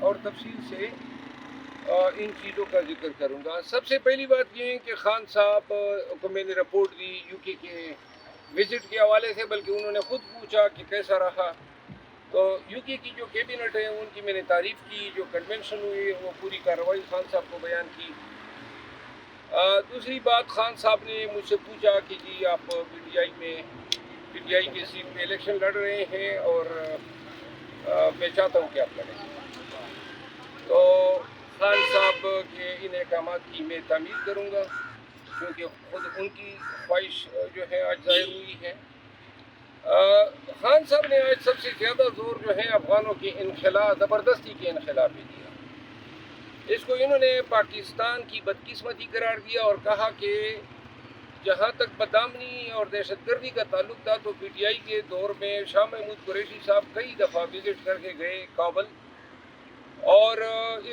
اور تفصیل سے ان چیزوں کا ذکر کروں گا۔ سب سے پہلی بات یہ ہے کہ خان صاحب کو میں نے رپورٹ دی یو کے وزٹ کے حوالے سے، بلکہ انہوں نے خود پوچھا کہ کیسا رہا۔ تو یو کے کی جو کیبنٹ ہے ان کی میں نے تعریف کی، جو کنونشن ہوئی وہ پوری کارروائی خان صاحب کو بیان کی۔ دوسری بات، خان صاحب نے مجھ سے پوچھا کہ جی آپ پی ٹی آئی کے سیٹ میں الیکشن لڑ رہے ہیں اور میں چاہتا ہوں کہ آپ لڑیں۔ تو خان صاحب کے ان احکامات کی میں تعمیل کروں گا، کیونکہ خود ان کی خواہش جو ہے آج ظاہر ہوئی ہے۔ خان صاحب نے آج سب سے زیادہ زور جو ہے افغانوں کے انخلا، زبردستی کے انخلا پہ دیا۔ اس کو انہوں نے پاکستان کی بدقسمتی قرار دیا اور کہا کہ جہاں تک بدامنی اور دہشت گردی کا تعلق تھا تو پی ٹی آئی کے دور میں شاہ محمود قریشی صاحب کئی دفعہ وزٹ کر کے گئے کابل، اور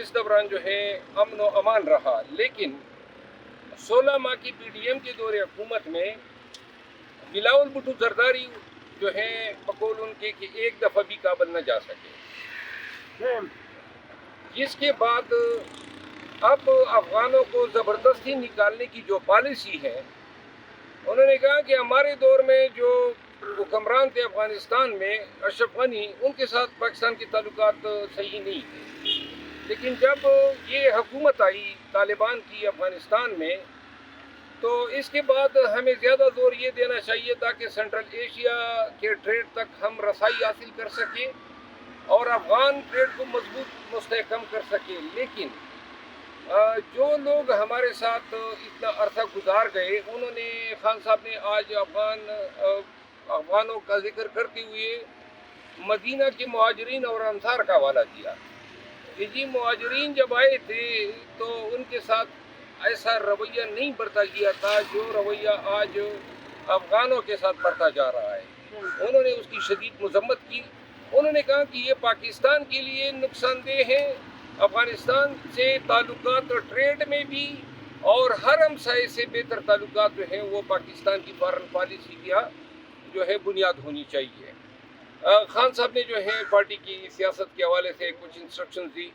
اس دوران جو ہے امن و امان رہا، لیکن 16 ماہ کی پی ڈی ایم کے دور حکومت میں بلاول بھٹو زرداری جو ہیں بقول ان کے کہ ایک دفعہ بھی کابل نہ جا سکے، جس کے بعد اب افغانوں کو زبردستی نکالنے کی جو پالیسی ہے، انہوں نے کہا کہ ہمارے دور میں جو حکمران تھے افغانستان میں اشرف غنی، ان کے ساتھ پاکستان کے تعلقات صحیح نہیں تھے، لیکن جب یہ حکومت آئی طالبان کی افغانستان میں تو اس کے بعد ہمیں زیادہ زور یہ دینا چاہیے تھا کہ سینٹرل ایشیا کے ٹریڈ تک ہم رسائی حاصل کر سکیں اور افغان ٹریڈ کو مضبوط مستحکم کر سکیں۔ لیکن جو لوگ ہمارے ساتھ اتنا عرصہ گزار گئے، انہوں نے، خان صاحب نے آج افغانوں کا ذکر کرتے ہوئے مدینہ کے مہاجرین اور انصار کا حوالہ دیا کہ جی مہاجرین جب آئے تھے تو ان کے ساتھ ایسا رویہ نہیں برتا گیا تھا جو رویہ آج افغانوں کے ساتھ برتا جا رہا ہے۔ انہوں نے اس کی شدید مذمت کی۔ انہوں نے کہا کہ یہ پاکستان کے لیے نقصان دہ ہے، افغانستان سے تعلقات اور ٹریڈ میں بھی، اور ہر ہمسائے سے بہتر تعلقات جو ہیں وہ پاکستان کی فارن پالیسی کا جو ہے بنیاد ہونی چاہیے۔ خان صاحب نے جو ہے پارٹی کی سیاست کے حوالے سے کچھ انسٹرکشنز دی۔